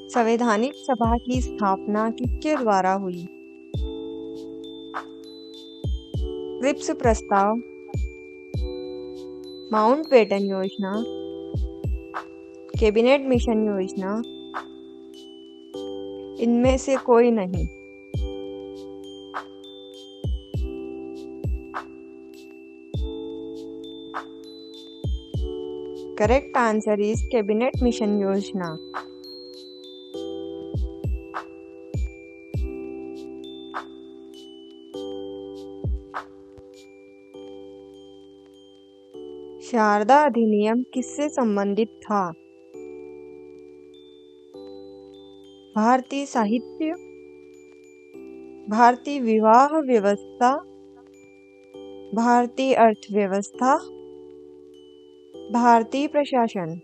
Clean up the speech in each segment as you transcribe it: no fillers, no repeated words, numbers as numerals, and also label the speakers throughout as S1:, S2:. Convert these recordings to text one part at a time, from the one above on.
S1: संवैधानिक सभा की स्थापना किसके द्वारा हुई? क्रिप्स प्रस्ताव, माउंटबेटन योजना, कैबिनेट मिशन योजना, इनमें से कोई नहीं। Correct answer is cabinet mission योजना। शारदा अधिनियम किससे संबंधित था? भारतीय साहित्य, भारतीय विवाह व्यवस्था, भारतीय अर्थव्यवस्था, भारतीय प्रशासन।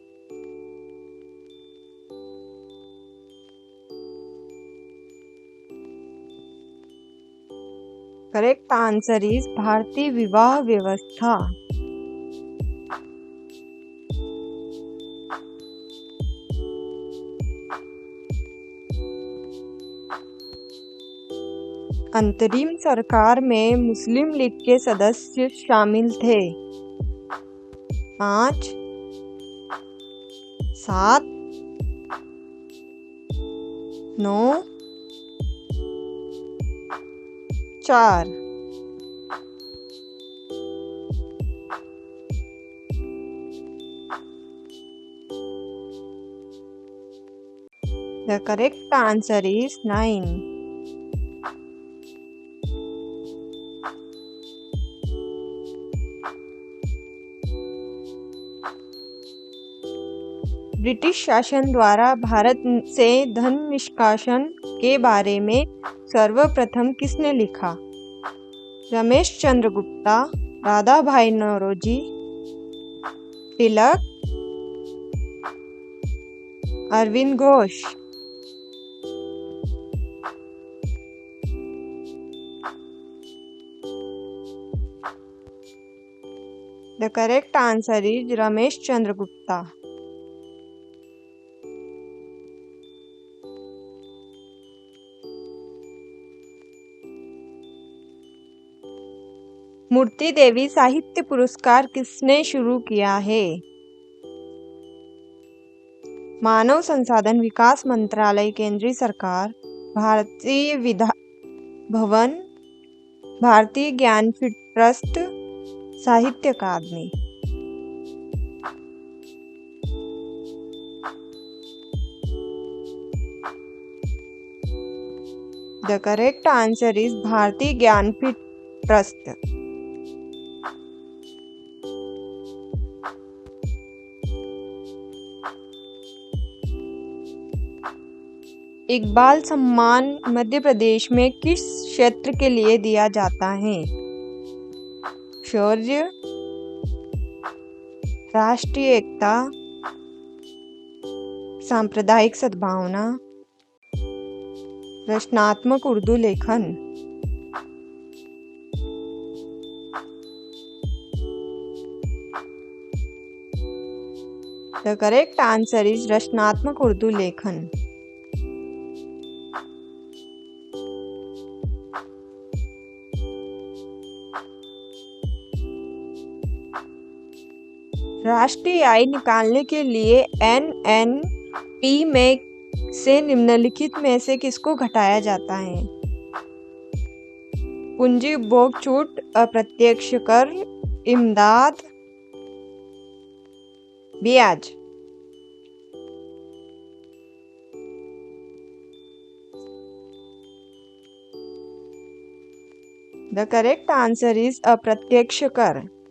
S1: करेक्ट आंसर इज भारतीय विवाह व्यवस्था। अंतरिम सरकार में मुस्लिम लीग के सदस्य शामिल थे। 5, 7, 9, 4। The correct answer is 9. British शासन द्वारा भारत से धन निष्कासन के बारे में सर्वप्रथम किसने लिखा? रमेश चंद्र गुप्ता, दादा भाई नौरोजी, तिलक, Arvind Ghosh. The correct answer is Ramesh Chandra Gupta. मूर्ति देवी साहित्य पुरस्कार किसने शुरू किया है? मानव संसाधन विकास मंत्रालय, केंद्रीय सरकार, भारतीय विधान भवन, भारतीय ज्ञानपीठ ट्रस्ट, साहित्य अकादमी। The correct answer is भारतीय ज्ञानपीठ ट्रस्ट। इकबाल सम्मान मध्य प्रदेश में किस क्षेत्र के लिए दिया जाता है? शौर्य, राष्ट्रीय एकता, सांप्रदायिक सद्भावना, रचनात्मक उर्दू लेखन। The correct answer is रचनात्मक उर्दू लेखन। राष्ट्रीय आय निकालने के लिए एनएनपी में से निम्नलिखित में से किसको घटाया जाता है? पूंजी उपभोग छूट, अप्रत्यक्ष कर, इमदाद, ब्याज। The correct answer is अप्रत्यक्ष कर।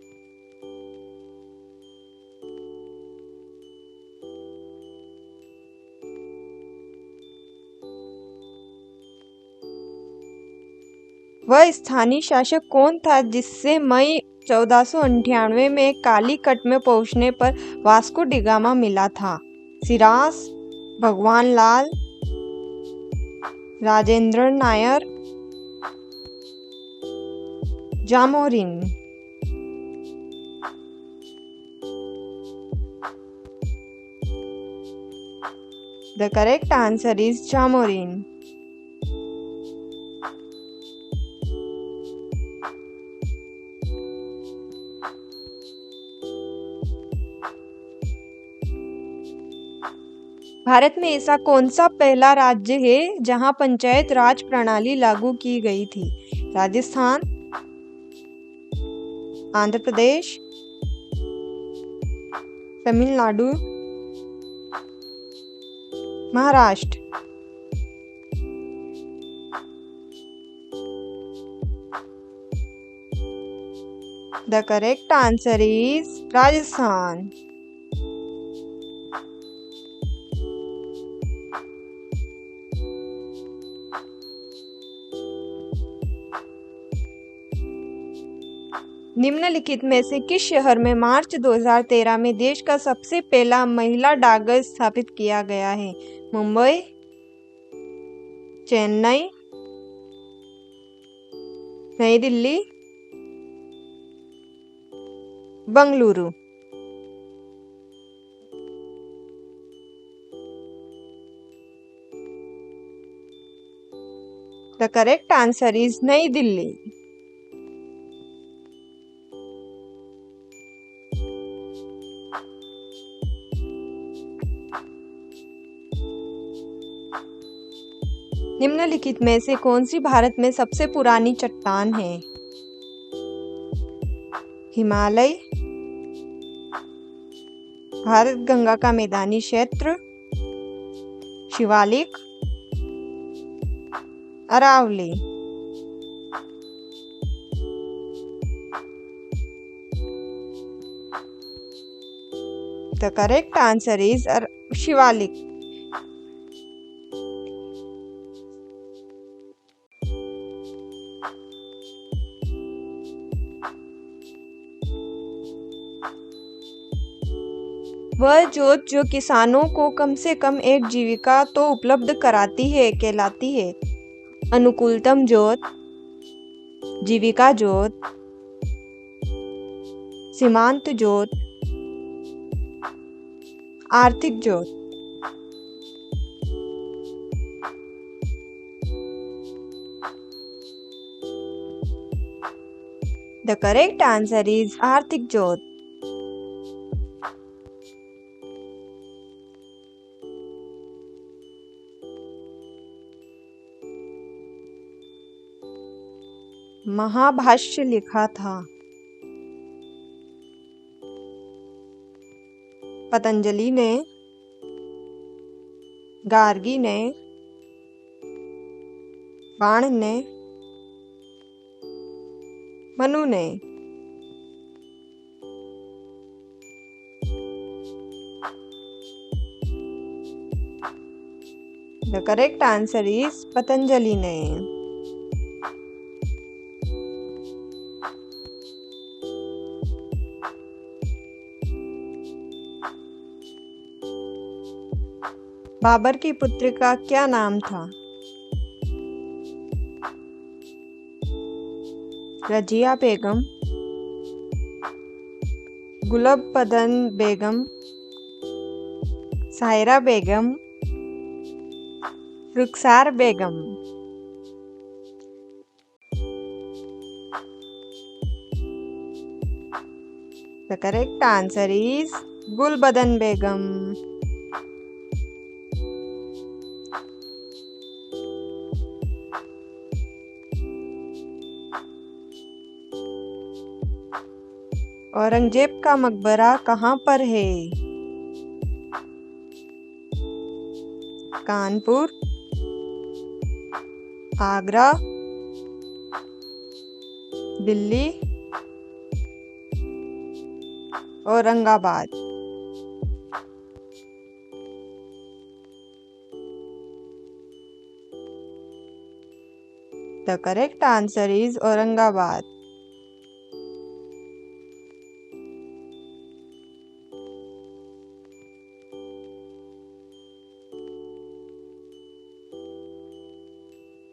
S1: वह स्थानीय शासक कौन था जिससे मई 1498 में कालीकट में पहुंचने पर वास्को डी गामा मिला था? सिरास, भगवान लाल, Rajendra Nair, Zamorin. The correct answer is Chamorin. Bharat में ऐसा कौन सा पहला राज्य है जहां पंचायत राज प्रणाली लागू की गई थी? Rajasthan, Andhra Pradesh, Tamil Nadu, Maharashtra. The correct answer is Rajasthan. निम्नलिखित में से किस शहर में मार्च 2013 में देश का सबसे पहला महिला डाकघर स्थापित किया गया है? मुंबई, चेन्नई, नई Delhi, Bengaluru. The correct answer is नई दिल्ली। निम्नलिखित में से कौन सी भारत में सबसे पुरानी चट्टान है? हिमालय, भारत गंगा का मैदानी क्षेत्र, Shivalik, Aravalli. The correct answer is Shivalik. वह जोत जो किसानों को कम से कम एक जीविका तो उपलब्ध कराती है कहलाती है? अनुकूलतम जोत, जीविका जोत, सीमांत जोत, आर्थिक जोत। The correct answer is आर्थिक जोत। महाभाष्य लिखा था? पतंजलि ने, गार्गी ने, बाण ने, मनु ने। The correct answer is Patanjali ने। बाबर की पुत्री का क्या नाम था? रजिया बेगम, गुलबदन बेगम, सायरा बेगम, रुखसार बेगम। The correct answer is Gulbadan बेगम। औरंगजेब का मकबरा कहाँ पर है? Kanpur, Agra, Delhi, Aurangabad. The correct answer is Aurangabad.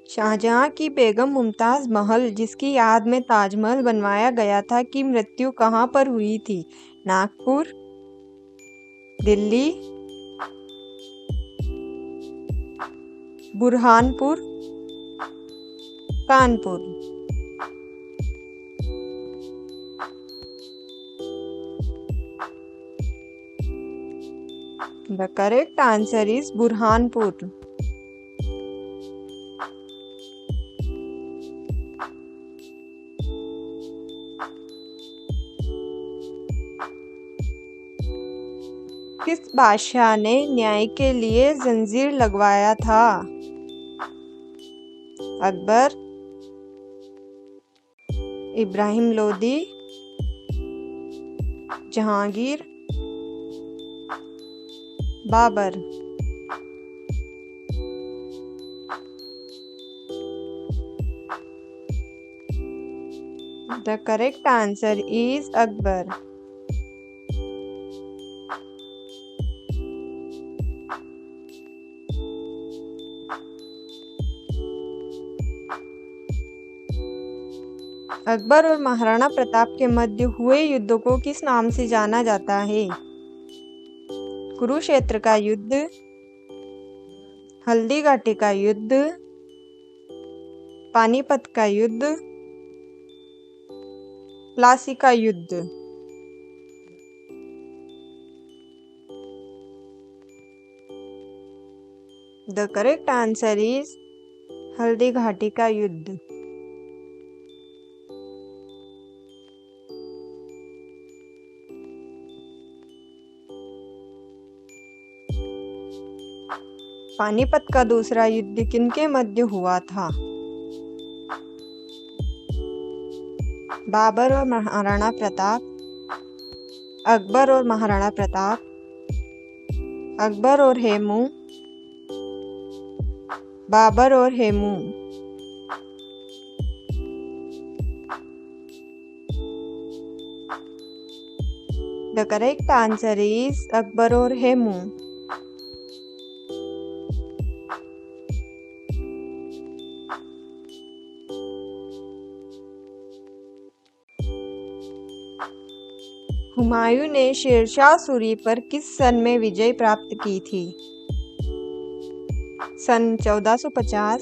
S1: Shahjahan की बेगम मुमताज महल, जिसकी याद में ताजमहल बनवाया गया था, की मृत्यु कहाँ पर हुई थी? Nagpur, Delhi, Burhanpur, Kanpur. The correct answer is Burhanpur. किस बादशाह ने न्याय के लिए जंजीर लगवाया था? Akbar, Ibrahim Lodi, Jahangir, Babar. The correct answer is Akbar. Akbar और महाराणा प्रताप के मध्य हुए युद्ध को किस नाम से जाना जाता है? कुरुक्षेत्र का युद्ध, हल्दी घाटी का युद्ध, पानीपत का युद्ध, प्लासी का युद्ध। The correct answer is Haldi Ghati का युद्ध। पानीपत का दूसरा युद्ध किनके मध्य हुआ था? बाबर और महाराणा प्रताप, अकबर और महाराणा प्रताप, अकबर और हेमू, बाबर और Hemu. The correct answer is Akbar और हेमू। हुमायूं ने शेरशाह सूरी पर किस सन में विजय प्राप्त की थी? सन 1450,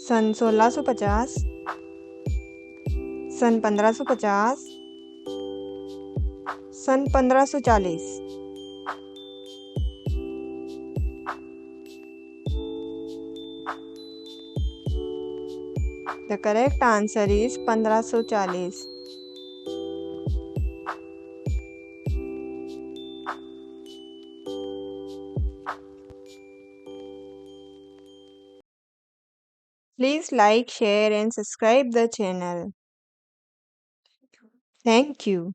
S1: सन 1650, सन 1550, सन 1540। The correct answer is 1540। Please like, share and subscribe the channel. Thank you.